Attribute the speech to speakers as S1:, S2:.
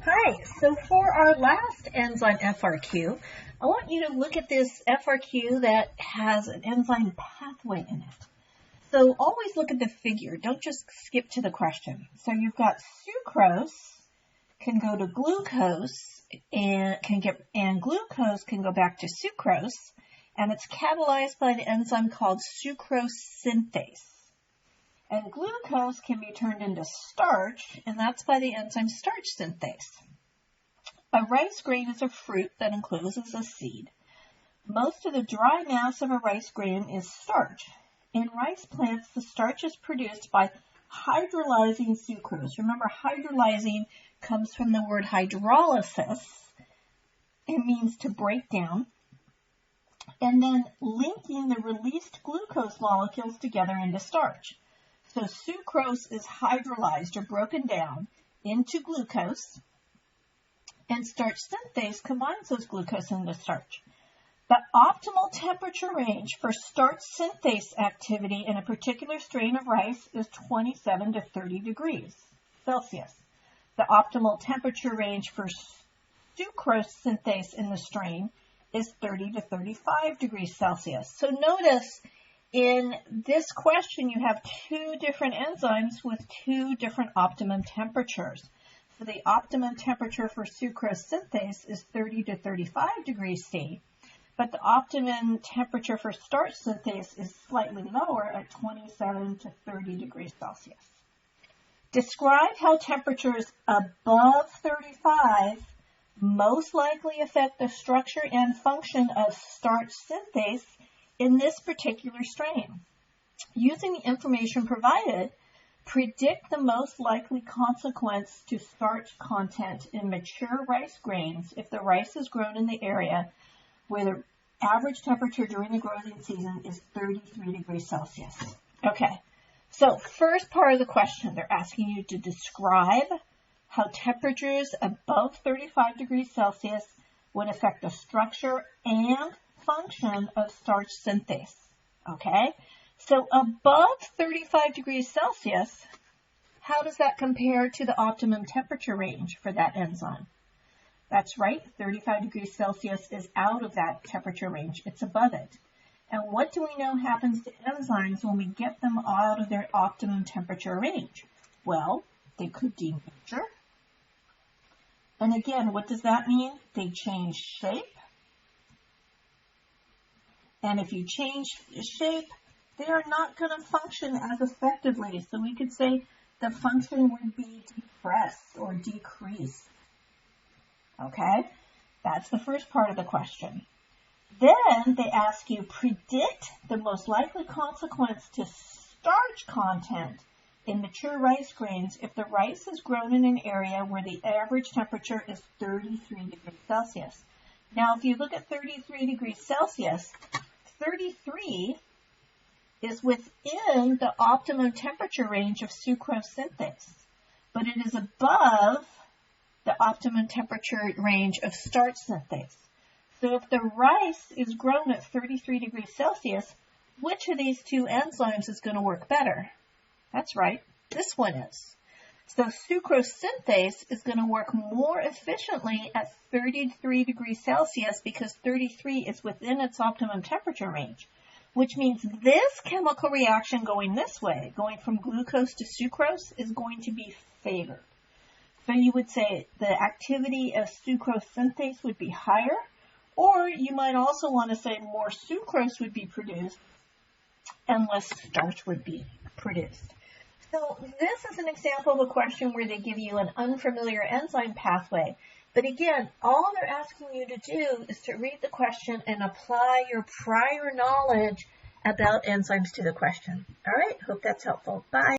S1: Hi, so for our last enzyme FRQ, I want you to look at this FRQ that has an enzyme pathway in it. So always look at the figure, don't just skip to the question. So you've got sucrose can go to glucose and glucose can go back to sucrose, and it's catalyzed by the enzyme called sucrose synthase. And glucose can be turned into starch, and that's by the enzyme starch synthase. A rice grain is a fruit that encloses a seed. Most of the dry mass of a rice grain is starch. In rice plants, the starch is produced by hydrolyzing sucrose. Remember, hydrolyzing comes from the word hydrolysis. It means to break down. And then linking the released glucose molecules together into starch. So sucrose is hydrolyzed or broken down into glucose, and starch synthase combines those glucose into starch. The optimal temperature range for starch synthase activity in a particular strain of rice is 27 to 30 degrees Celsius. The optimal temperature range for sucrose synthase in the strain is 30 to 35 degrees Celsius. So notice in this question, you have two different enzymes with two different optimum temperatures. So the optimum temperature for sucrose synthase is 30 to 35 degrees C, but the optimum temperature for starch synthase is slightly lower at 27 to 30 degrees Celsius. Describe how temperatures above 35 most likely affect the structure and function of starch synthase in this particular strain. Using the information provided, predict the most likely consequence to starch content in mature rice grains if the rice is grown in the area where the average temperature during the growing season is 33 degrees Celsius. Okay, so first part of the question, they're asking you to describe how temperatures above 35 degrees Celsius would affect the structure and function of starch synthase. Okay, so above 35 degrees Celsius, how does that compare to the optimum temperature range for that enzyme? That's right, 35 degrees Celsius is out of that temperature range. It's above it. And what do we know happens to enzymes when we get them out of their optimum temperature range? Well, they could denature. And again, what does that mean? They change shape. And if you change shape, they are not going to function as effectively. So we could say the function would be depress or decrease. Okay, that's the first part of the question. Then they ask you, predict the most likely consequence to starch content in mature rice grains if the rice is grown in an area where the average temperature is 33 degrees Celsius. Now, if you look at 33 degrees Celsius, 33 is within the optimum temperature range of sucrose synthase, but it is above the optimum temperature range of starch synthase. So if the rice is grown at 33 degrees Celsius, which of these two enzymes is going to work better? That's right, this one is. So sucrose synthase is going to work more efficiently at 33 degrees Celsius because 33 is within its optimum temperature range, which means this chemical reaction going this way, going from glucose to sucrose, is going to be favored. So you would say the activity of sucrose synthase would be higher, or you might also want to say more sucrose would be produced and less starch would be produced. So this is an example of a question where they give you an unfamiliar enzyme pathway. But again, all they're asking you to do is to read the question and apply your prior knowledge about enzymes to the question. All right, hope that's helpful. Bye.